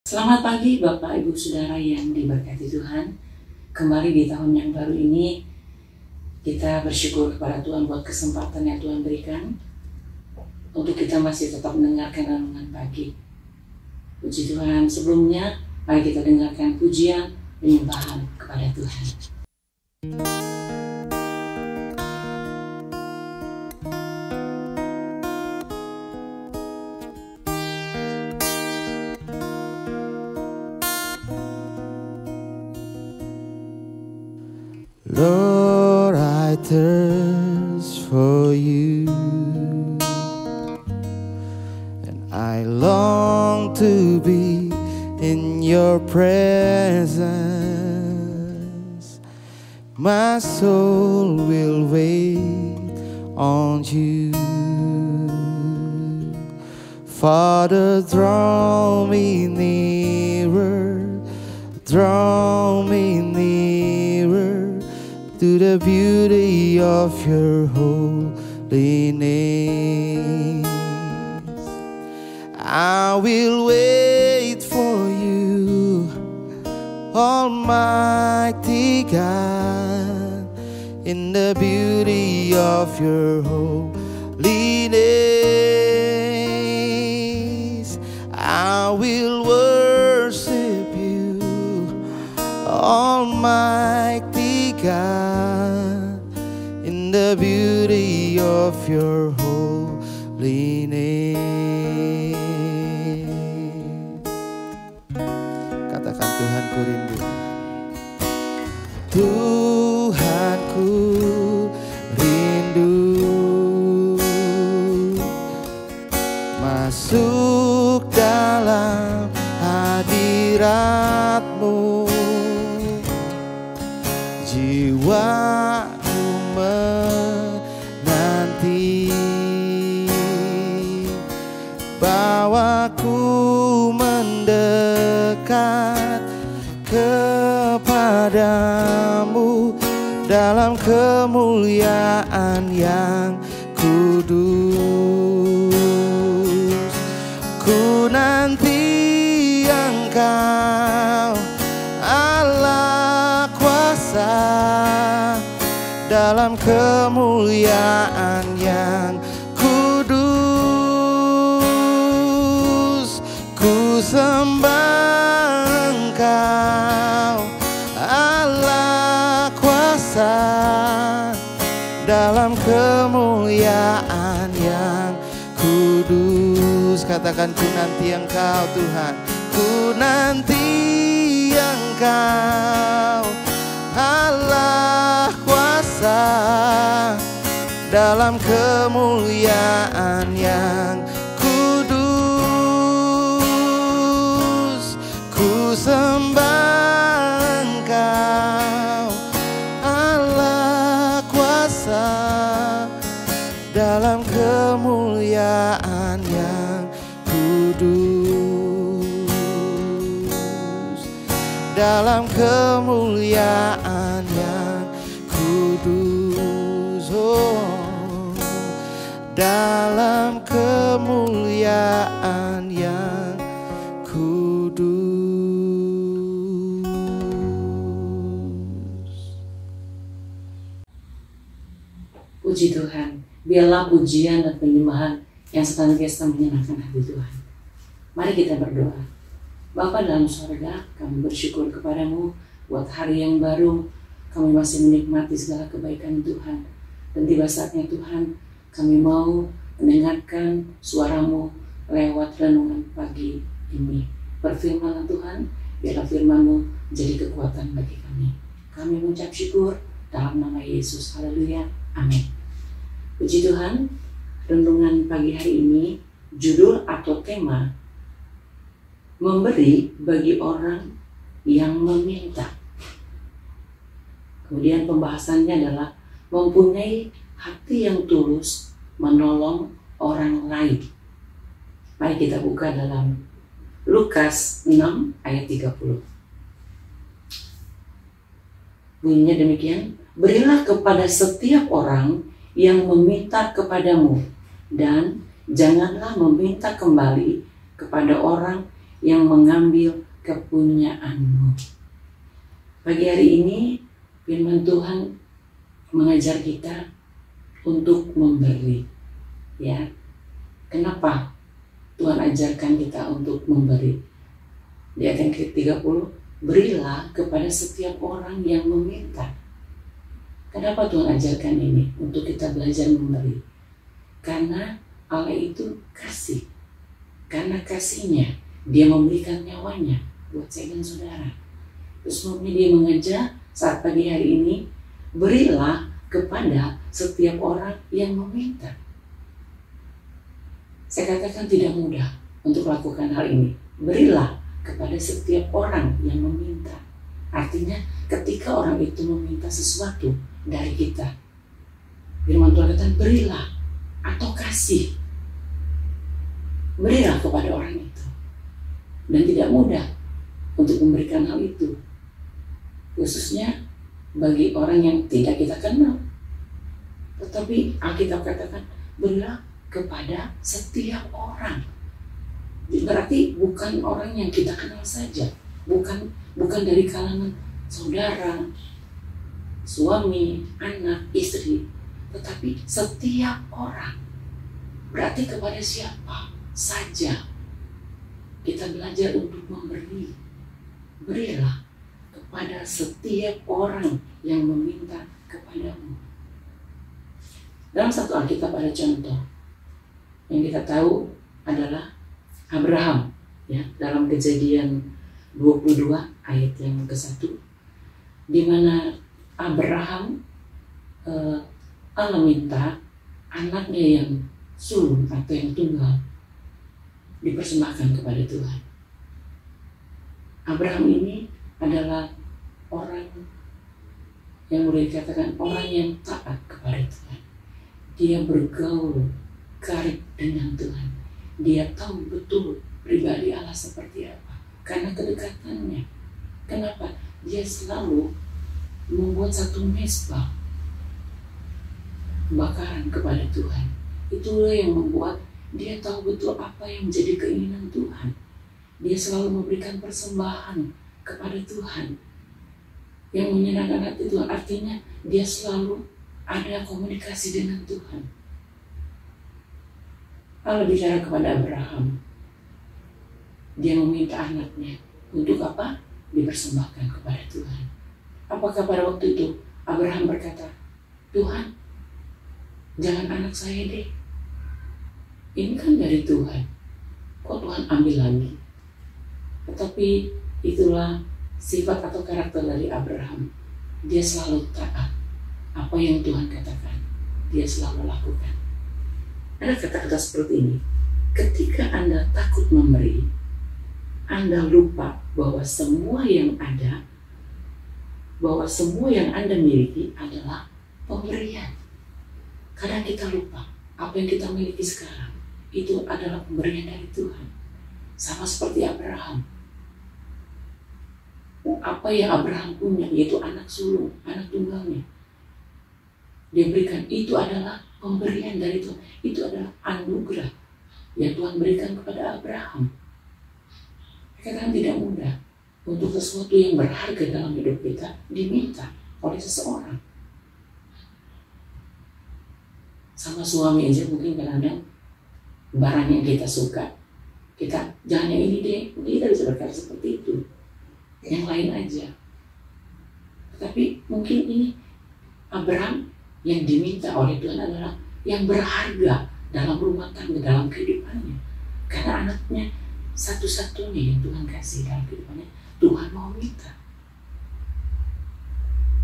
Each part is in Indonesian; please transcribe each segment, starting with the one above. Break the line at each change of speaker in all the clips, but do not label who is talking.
Selamat pagi Bapak Ibu Saudara yang diberkati Tuhan. Kembali di tahun yang baru ini kita bersyukur kepada Tuhan buat kesempatan yang Tuhan berikan untuk kita masih tetap mendengarkan renungan pagi. Puji Tuhan, sebelumnya mari kita dengarkan pujian penyembahan kepada Tuhan.
Lord, I thirst for you, and I long to be in your presence. My soul will wait on you. Father, draw me nearer, draw me nearer to the beauty of your holiness. I will wait for you, Almighty God, in the beauty of your holiness. I will worship you, Almighty God, in the beauty of your holiness. Katakan, Tuhanku rindu. Tuhanku rindu masuk dalam hadirat-Mu. Jiwaku menanti, bawaku mendekat kepadamu dalam kemuliaan yang kudus. Ku nanti Engkau, Allah kuasa, dalam kemuliaan yang kudus. Ku sembah Engkau, Allah kuasa, dalam kemuliaan yang kudus. Katakan, ku nanti Engkau Tuhan, ku nanti Engkau, Allah kuasa, dalam kemuliaan yang kudus. Ku sembah Engkau, Allah kuasa, dalam kemuliaan yang kudus, dalam kemuliaan yang kudus, oh, dalam kemuliaan yang kudus.
Puji Tuhan, biarlah pujian dan penyembahan yang senantiasa menyenangkan hati Tuhan. Mari kita berdoa. Bapa dalam surga, kami bersyukur kepadamu buat hari yang baru. Kami masih menikmati segala kebaikan Tuhan. Dan tiba saatnya Tuhan, kami mau mendengarkan suaramu lewat renungan pagi ini. Berfirmanlah Tuhan, biarlah firman-Mu menjadi kekuatan bagi kami. Kami mengucap syukur dalam nama Yesus. Haleluya. Amin. Puji Tuhan, renungan pagi hari ini, judul atau tema, memberi bagi orang yang meminta. Kemudian pembahasannya adalah mempunyai hati yang tulus menolong orang lain. Mari kita buka dalam Lukas 6 ayat 30. Bunyinya demikian, berilah kepada setiap orang yang meminta kepadamu, dan janganlah meminta kembali kepada orang yang mengambil kepunyaanmu. Pagi hari ini firman Tuhan mengajar kita untuk memberi. Ya, kenapa Tuhan ajarkan kita untuk memberi? Di ayat yang ke-30, berilah kepada setiap orang yang meminta. Kenapa Tuhan ajarkan ini? Untuk kita belajar memberi. Karena Allah itu kasih. Karena kasihnya, dia memberikan nyawanya buat saya dan saudara. Terus sebabnya dia mengajar saat pagi hari ini, berilah kepada setiap orang yang meminta. Saya katakan tidak mudah untuk melakukan hal ini. Berilah kepada setiap orang yang meminta. Artinya ketika orang itu meminta sesuatu dari kita, firman Tuhan katakan berilah atau kasih. Berilah kepada orang itu. Dan tidak mudah untuk memberikan hal itu, khususnya bagi orang yang tidak kita kenal. Tetapi Alkitab katakan berilah kepada setiap orang. Berarti bukan orang yang kita kenal saja, bukan dari kalangan saudara, suami, anak, istri, tetapi setiap orang. Berarti kepada siapa saja kita belajar untuk memberi. Berilah kepada setiap orang yang meminta kepadamu. Dalam satu Alkitab ada contoh yang kita tahu adalah Abraham, ya, dalam Kejadian 22 ayat yang ke-1, di mana Abraham Allah minta anaknya yang sulung atau yang tunggal dipersembahkan kepada Tuhan. Abraham ini adalah orang yang boleh dikatakan orang yang taat kepada Tuhan. Dia bergaul karib dengan Tuhan. Dia tahu betul pribadi Allah seperti apa karena kedekatannya. Kenapa? Dia selalu membuat satu mezbah bakaran kepada Tuhan. Itulah yang membuat dia tahu betul apa yang menjadi keinginan Tuhan. Dia selalu memberikan persembahan kepada Tuhan yang menyenangkan hati Tuhan. Artinya dia selalu ada komunikasi dengan Tuhan. Allah bicara kepada Abraham. Dia meminta anaknya untuk apa? Dipersembahkan kepada Tuhan. Apakah pada waktu itu Abraham berkata, Tuhan, jangan anak saya deh. Ini kan dari Tuhan. Kok Tuhan ambil lagi? Tetapi itulah sifat atau karakter dari Abraham. Dia selalu taat. Apa yang Tuhan katakan, dia selalu lakukan. Ada kata-kata seperti ini. Ketika Anda takut memberi, Anda lupa bahwa semua yang ada, bahwa semua yang Anda miliki adalah pemberian. Kadang kita lupa apa yang kita miliki sekarang itu adalah pemberian dari Tuhan. Sama seperti Abraham. Apa yang Abraham punya, yaitu anak sulung, anak tunggalnya, dia berikan, itu adalah pemberian dari Tuhan. Itu adalah anugerah yang Tuhan berikan kepada Abraham. Kadang tidak mudah untuk sesuatu yang berharga dalam hidup kita diminta oleh seseorang. Sama suami aja mungkin kadang-kadang barang yang kita suka, kita jangan yang ini deh, kita bisa berkata seperti itu, yang lain aja. Tetapi mungkin ini Abraham yang diminta oleh Tuhan adalah yang berharga dalam rumah tangga, dalam kehidupannya. Karena anaknya satu-satunya yang Tuhan kasih dalam kehidupannya, Tuhan mau minta.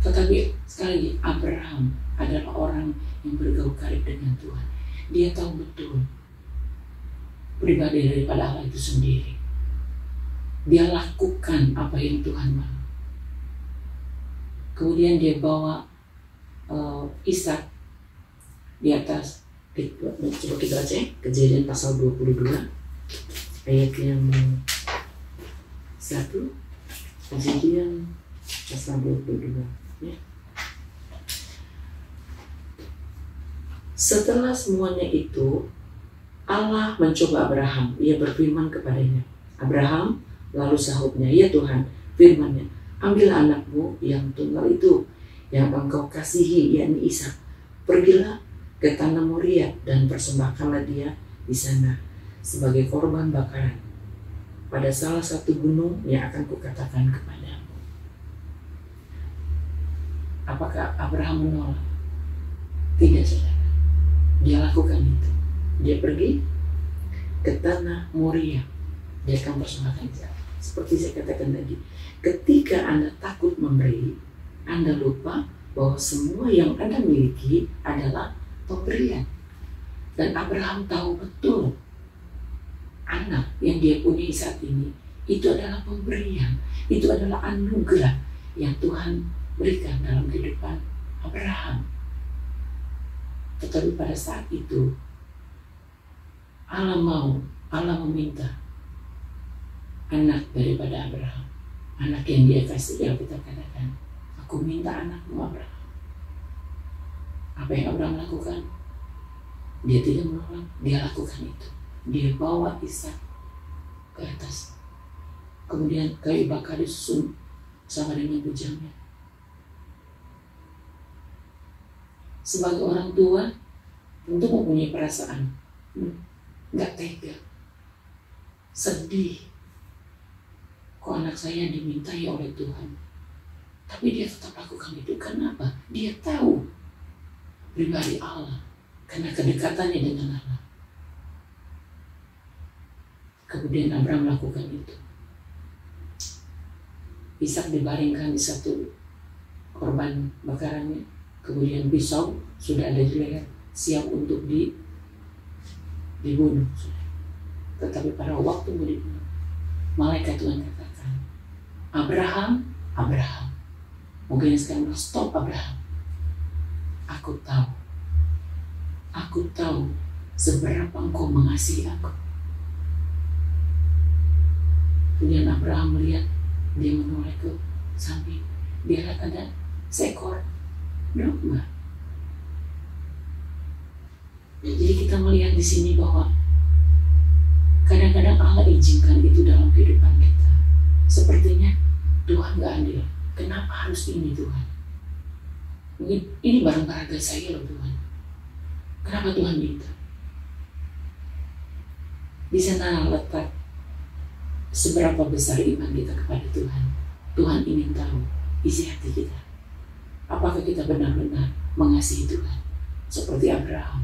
Tetapi sekali lagi, Abraham adalah orang yang bergaul karib dengan Tuhan. Dia tahu betul pribadi daripada Allah itu sendiri. Dia lakukan apa yang Tuhan mau. Kemudian dia bawa Ishak di atas. Coba kita baca ya, Kejadian pasal 22 ayat yang 1. Kejadian pasal 22 ya. Setelah semuanya itu, Allah mencoba Abraham. Ia berfirman kepadanya, Abraham lalu sahutnya, "Ya Tuhan," firman-Nya, "ambil anakmu yang tunggal itu, yang engkau kasihi, yakni Ishak. Pergilah ke tanah Moria dan persembahkanlah dia di sana sebagai korban bakaran pada salah satu gunung yang akan kukatakan kepadamu." Apakah Abraham menolak? Tidak, saudara. Dia lakukan itu. Dia pergi ke tanah Moria. Dia akan persembahkan Ishak. Seperti saya katakan tadi, ketika Anda takut memberi, Anda lupa bahwa semua yang Anda miliki adalah pemberian. Dan Abraham tahu betul anak yang dia punya saat ini itu adalah pemberian, itu adalah anugerah yang Tuhan berikan dalam kehidupan Abraham. Tetapi pada saat itu Allah meminta anak daripada Abraham, anak yang dia kasih. Yang kita katakan, "Aku minta anakmu Abraham." Apa yang Abraham lakukan? Dia tidak menolak, dia lakukan itu. Dia bawa Ishak ke atas. Kemudian kayu bakar disusun sama dengan bujangnya. Sebagai orang tua tentu mempunyai perasaan nggak tega, sedih. Kok anak saya dimintai oleh Tuhan, tapi dia tetap lakukan itu. Kenapa? Dia tahu pribadi Allah, karena kedekatannya dengan Allah. Kemudian Abraham melakukan itu. Ishak dibaringkan di satu korban bakarannya. Kemudian pisau sudah ada di leher, siap untuk dibunuh. Tetapi pada waktu mau dibunuh, malaikat Tuhan katakan, "Abraham, Abraham." Mungkin sekarang, "Stop Abraham. Aku tahu seberapa engkau mengasihi aku." Kemudian Abraham melihat, dia menoleh ke samping, dia lihat ada seekor domba. Jadi kita melihat di sini bahwa kadang-kadang Allah izinkan itu dalam kehidupan kita. Sepertinya Tuhan gak adil. Kenapa harus ini Tuhan? Mungkin ini barang berharga saya loh Tuhan. Kenapa Tuhan minta? Di sana letak seberapa besar iman kita kepada Tuhan. Tuhan ingin tahu isi hati kita. Apakah kita benar-benar mengasihi Tuhan seperti Abraham?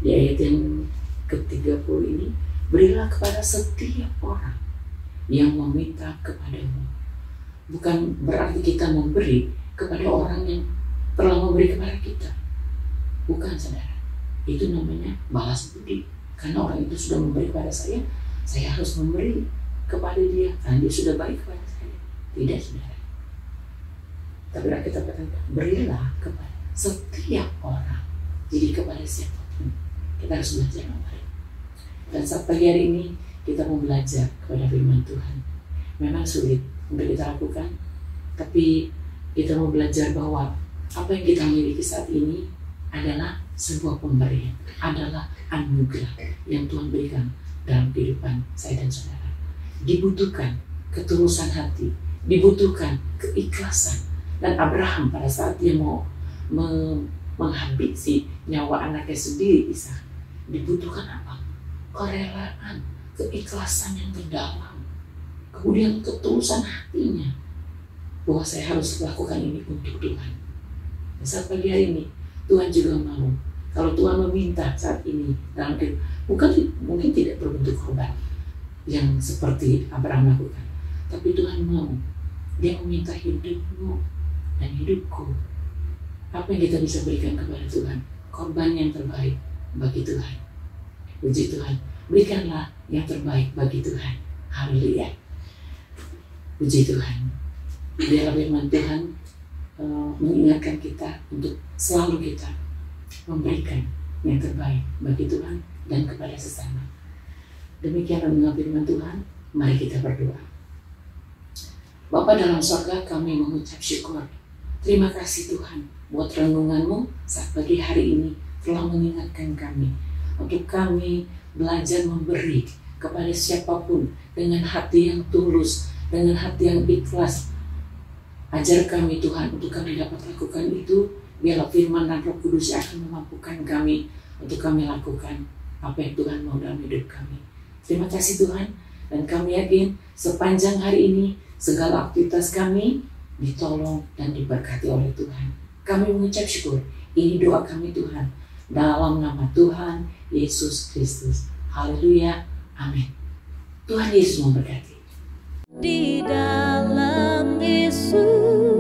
Di ayat yang ke-30 ini, "Berilah kepada setiap orang yang meminta kepadamu." Bukan berarti kita memberi kepada orang yang telah memberi kepada kita. Bukan, saudara. Itu namanya balas budi. Karena orang itu sudah memberi kepada saya harus memberi kepada dia karena dia sudah baik kepada saya. Tidak, saudara. Tapi kita katakan, berilah kepada setiap orang. Jadi kepada siapapun kita harus belajar memberi. Dan saat pagi hari ini kita mau belajar kepada firman Tuhan. Memang sulit untuk kita lakukan, tapi kita mau belajar bahwa apa yang kita miliki saat ini adalah sebuah pemberian, adalah anugerah yang Tuhan berikan dalam kehidupan saya dan saudara. Dibutuhkan ketulusan hati, dibutuhkan keikhlasan. Dan Abraham pada saat dia mau menghabisi nyawa anaknya sendiri, Ishak, dibutuhkan apa? Kerelaan, keikhlasan yang terdalam, kemudian ketulusan hatinya bahwa saya harus lakukan ini untuk Tuhan. Dan saat pagi hari ini Tuhan juga mau, kalau Tuhan meminta saat ini dalam mungkin tidak berbentuk korban yang seperti Abraham lakukan, tapi Tuhan mau, dia meminta hidupmu dan hidupku. Apa yang kita bisa berikan kepada Tuhan? Korban yang terbaik bagi Tuhan. Puji Tuhan, berikanlah yang terbaik bagi Tuhan. Haleluya. Puji Tuhan. Biarlah firman Tuhan mengingatkan kita untuk selalu kita memberikan yang terbaik bagi Tuhan dan kepada sesama. Demikian renungan firman Tuhan. Mari kita berdoa. Bapa dalam surga, kami mengucap syukur. Terima kasih Tuhan buat renungan-Mu saat pagi hari ini telah mengingatkan kami untuk kami belajar memberi kepada siapapun dengan hati yang tulus, dengan hati yang ikhlas. Ajar kami Tuhan untuk kami dapat lakukan itu. Biarlah firman dan Roh Kudus yang akan memampukan kami untuk kami lakukan apa yang Tuhan mau dalam hidup kami. Terima kasih Tuhan, dan kami yakin sepanjang hari ini segala aktivitas kami ditolong dan diberkati oleh Tuhan. Kami mengucap syukur. Ini doa kami Tuhan, dalam nama Tuhan Yesus Kristus. Haleluya. Amin. Tuhan Yesus memberkati.
Di dalam Yesus